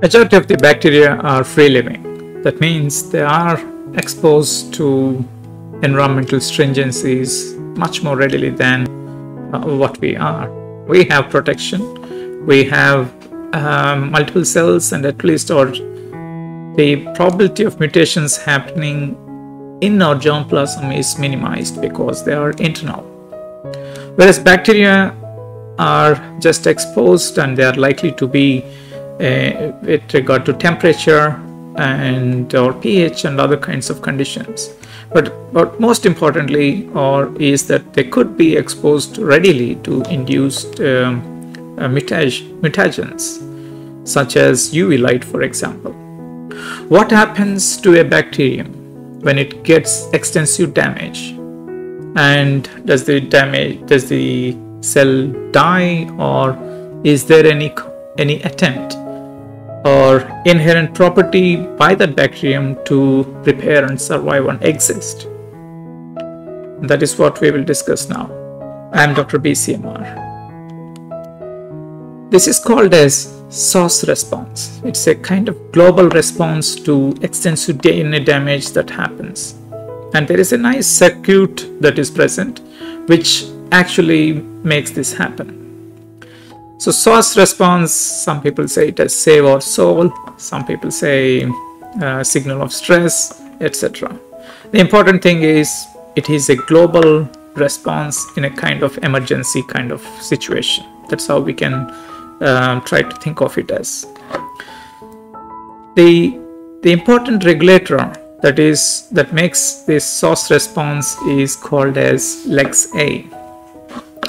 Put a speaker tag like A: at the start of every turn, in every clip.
A: Majority of the bacteria are free living. That means they are exposed to environmental stringencies much more readily than what we are. We have protection, we have multiple cells, and at least the probability of mutations happening in our germplasm is minimized because they are internal. Whereas bacteria are just exposed and they are likely to be with regard to temperature and or pH and other kinds of conditions. But most importantly is that they could be exposed readily to induced mutagens, such as UV light, for example. What happens to a bacterium when it gets extensive damage? And does the cell die, or is there any attempt or inherent property by that bacterium to repair and survive and exist? That is what we will discuss now. I am Dr. BCMR. This is called as SOS response. It's a kind of global response to extensive DNA damage that happens. And there is a nice circuit that is present which actually makes this happen. So SOS response, some people say it as save our soul, some people say signal of stress, etc. The important thing is it is a global response in a kind of emergency kind of situation. That's how we can try to think of it as. The important regulator that makes this SOS response is called as LEX-A.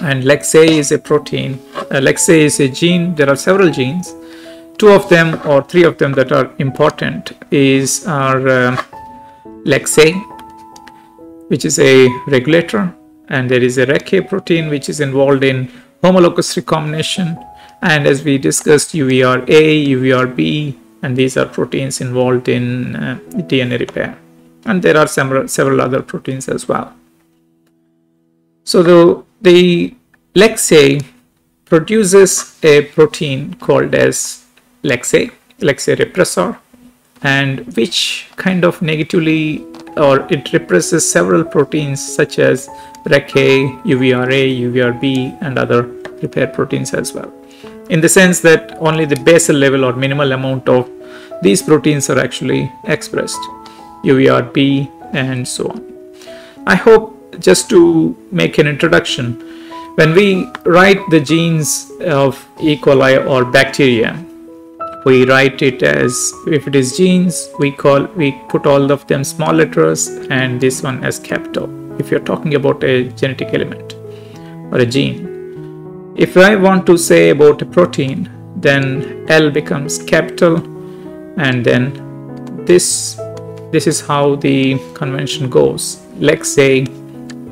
A: And LEX-A is a protein. LEX-A is a gene. There are several genes. Two of them or three of them that are important are LEX-A, which is a regulator, and there is a REC-A protein which is involved in homologous recombination, and as we discussed, UVR-A, UVR-B, and these are proteins involved in DNA repair, and there are several other proteins as well. So the LEX-A produces a protein called as LEX-A repressor, and which kind of negatively, or it represses several proteins such as REC-A, UVR-A, UVR-B, and other repair proteins as well, in the sense that only the basal level or minimal amount of these proteins are actually expressed, UVR-B and so on. I hope, just to make an introduction, when we write the genes of E. coli or bacteria, we write it as, if it is genes, we put all of them small letters and this one as capital, if you're talking about a genetic element or a gene. If I want to say about a protein, then L becomes capital, and then this is how the convention goes. LEX-A,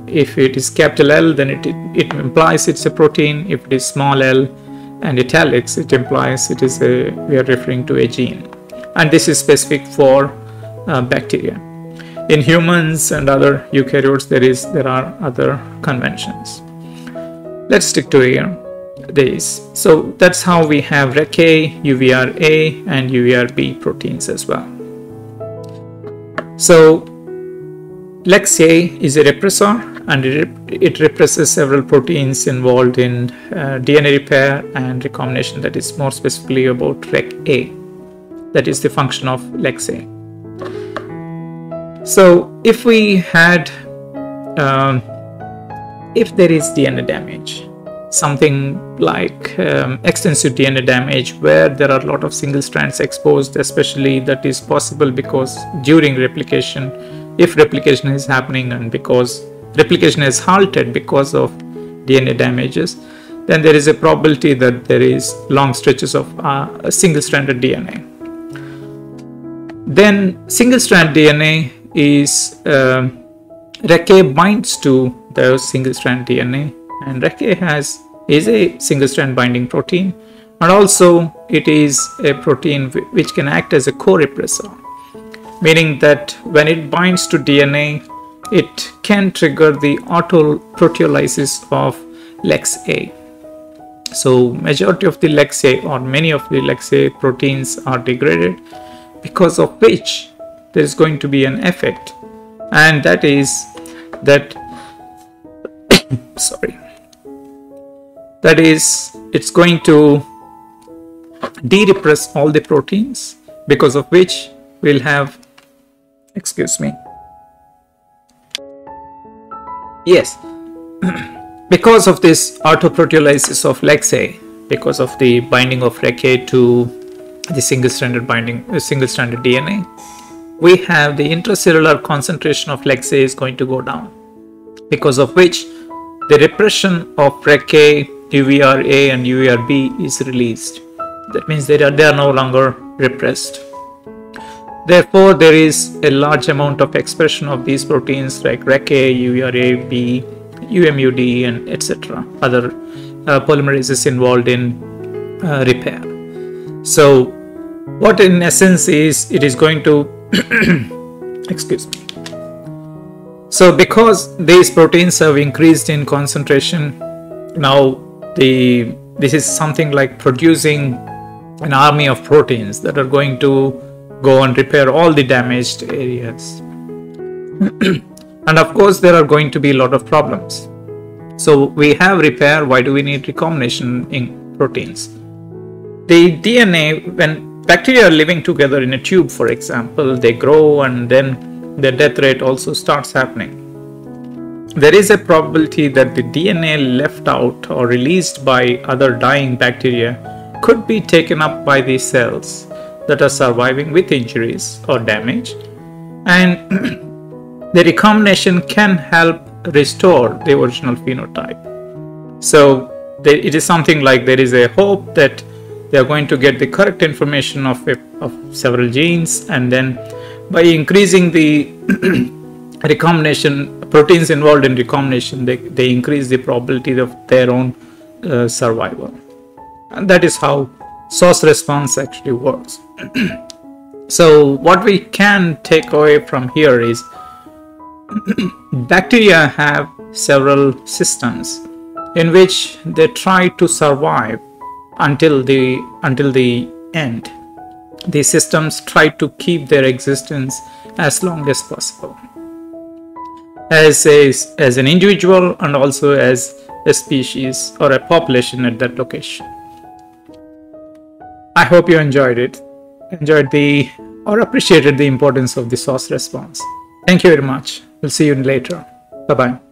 A: if it is capital L, then it implies it's a protein. If it is small l and italics, it implies we are referring to a gene, and this is specific for bacteria. In humans and other eukaryotes, there are other conventions. Let's stick to these. So that's how we have REC-A, UVR-A, and UVR-B proteins as well. So LEX-A is a repressor, and it represses several proteins involved in DNA repair and recombination. That is more specifically about REC-A. That is the function of LEX-A. So if we had, if there is DNA damage, something like extensive DNA damage where there are a lot of single strands exposed, especially that is possible because during replication, if replication is happening and because replication is halted because of DNA damages, then there is a probability that there is long stretches of single-stranded DNA. Then single-strand DNA is REC-A binds to the single-strand DNA, and REC-A is a single-strand binding protein, and also it is a protein which can act as a co-repressor, meaning that when it binds to DNA, it can trigger the autoproteolysis of LEX-A. So majority of the LEX-A or many of the LEX-A proteins are degraded, because of which there is going to be an effect, and that is that sorry, that is it's going to de-repress all the proteins, because of which we'll have, excuse me, yes, because of this autoproteolysis of LEX-A, because of the binding of REC-A to the single-stranded DNA, we have the intracellular concentration of LEX-A is going to go down, because of which the repression of REC-A, UVR-A and UVR-B is released. That means they are no longer repressed. Therefore, there is a large amount of expression of these proteins like REC-A, UVR-A, B, UMUD, and etc. Other polymerases involved in repair. So, what in essence is it is going to excuse me. So, because these proteins have increased in concentration, now this is something like producing an army of proteins that are going to go and repair all the damaged areas. And of course, there are going to be a lot of problems. So we have repair. Why do we need recombination in proteins? The DNA, when bacteria are living together in a tube, for example, they grow and then their death rate also starts happening. There is a probability that the DNA left out or released by other dying bacteria could be taken up by these cells that are surviving with injuries or damage, and the recombination can help restore the original phenotype. So it is something like there is a hope that they are going to get the correct information of several genes, and then by increasing the recombination proteins involved in recombination, they increase the probability of their own survival. And that is how SOS response actually works. So what we can take away from here is bacteria have several systems in which they try to survive until the end. These systems try to keep their existence as long as possible, as an individual and also as a species or a population at that location. I hope you enjoyed or appreciated the importance of the SOS response. Thank you very much. We'll see you later. Bye-bye.